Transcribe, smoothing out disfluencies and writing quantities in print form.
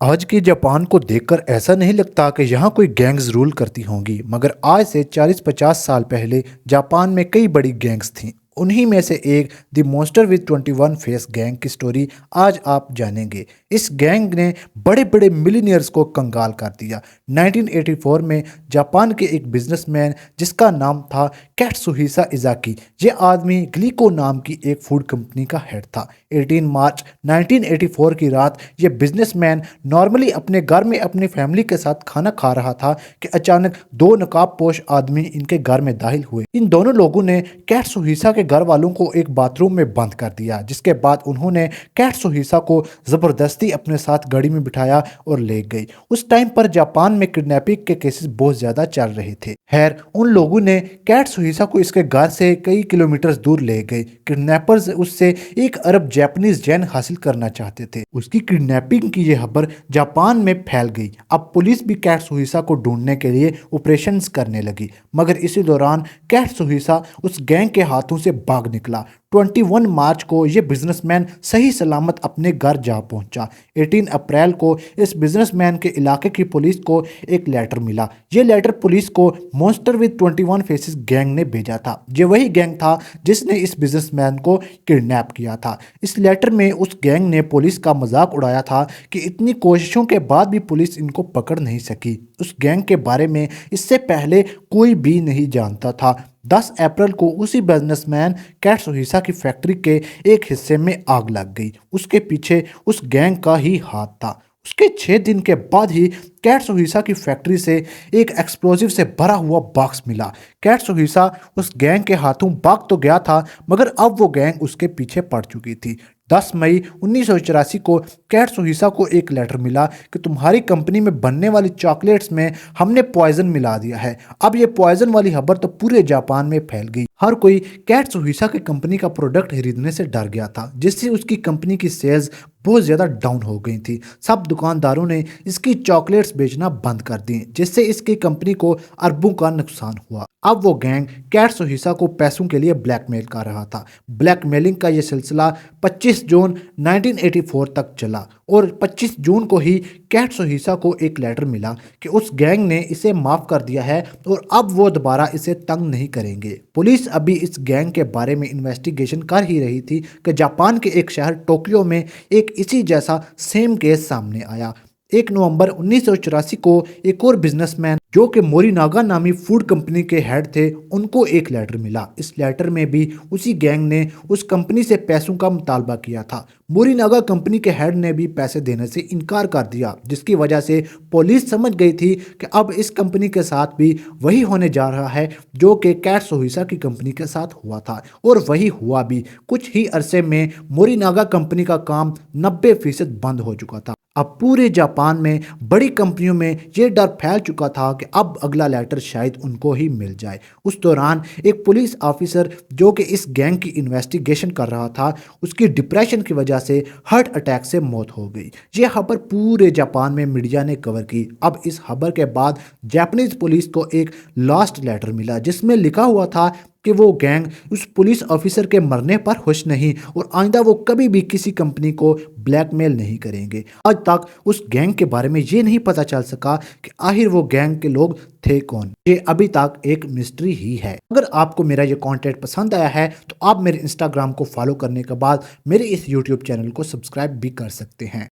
आज के जापान को देखकर ऐसा नहीं लगता कि यहाँ कोई गैंग्स रूल करती होंगी, मगर आज से 40-50 साल पहले जापान में कई बड़ी गैंग्स थीं। उन्हीं में से एक the monster with 21 face gang की स्टोरी आज आप जानेंगे। इस गैंग ने बड़े बड़े मिलीनियर्स को कंगाल कर दिया। 1984 में जापान के एक बिजनेसमैन जिसका नाम था कैटसुहिसा इजाकी, ये आदमी ग्लीको नाम की एक फूड कंपनी का हेड था। 18 मार्च 1984 की रात ये बिजनेसमैन नॉर्मली अपने घर में अपनी फैमिली के साथ खाना खा रहा था कि अचानक दो नकाबपोश आदमी इनके घर में दाखिल हुए। इन दोनों लोगों ने कैटसुहिसा के घर वालों को एक बाथरूम में बंद कर दिया, जिसके बाद उन्होंने कैटसुहिसा को जबरदस्ती अपने साथ गाड़ी में बिठाया और ले गई। उस टाइम पर जापान में किडनैपिंग के केसेस बहुत ज्यादा चल रहे थे। खैर, उन लोगों ने कैटसुहिसा को इसके घर से कई किलोमीटर दूर ले गए। किडनैपर्स उससे 1 अरब जापानीज येन हासिल करना चाहते थे। उसकी किडनैपिंग की यह खबर जापान में फैल गई। अब पुलिस भी कैटसुहिसा को ढूंढने के लिए ऑपरेशंस करने लगी, मगर इसी दौरान कैटसुहिसा उस गैंग के हाथों से भाग निकला। 21 मार्च को यह बिजनेसमैन सही सलामत अपने घर जा पहुंचा। 18 अप्रैल को इस बिजनेसमैन के इलाके की पुलिस को एक लेटर मिला। यह लेटर पुलिस को मॉन्स्टर विद 21 फेसेस गैंग ने भेजा था। ये वही गैंग था जिसने इस बिजनेसमैन को किडनैप किया था। इस लेटर में उस गैंग ने पुलिस का मजाक उड़ाया था कि इतनी कोशिशों के बाद भी पुलिस इनको पकड़ नहीं सकी। उस गैंग के बारे में इससे पहले कोई भी नहीं जानता था। 10 अप्रैल को उसी बिजनेसमैन कैटसुहिसा की फैक्ट्री के एक हिस्से में आग लग गई। उसके पीछे उस गैंग का ही हाथ था। उसके 6 दिन के बाद ही कैटसुहिसा की फैक्ट्री से एक एक्सप्लोजिव से भरा हुआ बॉक्स मिला। कैटसुहिसा उस गैंग के हाथों भाग तो गया था, मगर अब वो गैंग उसके पीछे पड़ चुकी थी। 10 मई 1984 को कैटसुहिसा को एक लेटर मिला कि तुम्हारी कंपनी में बनने वाली चॉकलेट्स में हमने पॉइजन मिला दिया है। अब ये पॉइजन वाली खबर तो पूरे जापान में फैल गई। हर कोई कैटसुहिसा की कंपनी का प्रोडक्ट खरीदने से डर गया था, जिससे उसकी कंपनी की सेल्स बहुत ज़्यादा डाउन हो गई थी। सब दुकानदारों ने इसकी चॉकलेट्स बेचना बंद कर दी, जिससे इसकी कंपनी को अरबों का नुकसान हुआ। अब वो गैंग कैटसुहिसा को पैसों के लिए ब्लैकमेल कर रहा था। ब्लैकमेलिंग का ये सिलसिला 25 जून 1984 तक चला और 25 जून को ही कैटसुहिसा को एक लेटर मिला कि उस गैंग ने इसे माफ़ कर दिया है और अब वो दोबारा इसे तंग नहीं करेंगे। पुलिस अभी इस गैंग के बारे में इन्वेस्टिगेशन कर ही रही थी कि जापान के एक शहर टोक्यो में एक इसी जैसा सेम केस सामने आया। 1 नवंबर 1984 को एक और बिजनेसमैन जो कि मोरिनागा नामी फूड कंपनी के हेड थे, उनको एक लेटर मिला। इस लेटर में भी उसी गैंग ने उस कंपनी से पैसों का मुतालबा किया था। मोरिनागा कंपनी के हेड ने भी पैसे देने से इनकार कर दिया, जिसकी वजह से पुलिस समझ गई थी कि अब इस कंपनी के साथ भी वही होने जा रहा है जो कि कैटसुहिसा की कंपनी के साथ हुआ था, और वही हुआ भी। कुछ ही अरसे में मोरिनागा कंपनी का काम 90% बंद हो चुका था। अब पूरे जापान में बड़ी कंपनियों में ये डर फैल चुका था कि अब अगला लेटर शायद उनको ही मिल जाए। उस दौरान एक पुलिस ऑफिसर जो कि इस गैंग की इन्वेस्टिगेशन कर रहा था, उसकी डिप्रेशन की वजह से हार्ट अटैक से मौत हो गई। ये खबर पूरे जापान में मीडिया ने कवर की। अब इस खबर के बाद जापानीज पुलिस को एक लास्ट लेटर मिला, जिसमें लिखा हुआ था कि वो गैंग उस पुलिस ऑफिसर के मरने पर खुश नहीं और आइंदा वो कभी भी किसी कंपनी को ब्लैकमेल नहीं करेंगे। आज तक उस गैंग के बारे में ये नहीं पता चल सका कि आखिर वो गैंग के लोग थे कौन। ये अभी तक एक मिस्ट्री ही है। अगर आपको मेरा ये कंटेंट पसंद आया है तो आप मेरे इंस्टाग्राम को फॉलो करने के बाद मेरे इस यूट्यूब चैनल को सब्सक्राइब भी कर सकते हैं।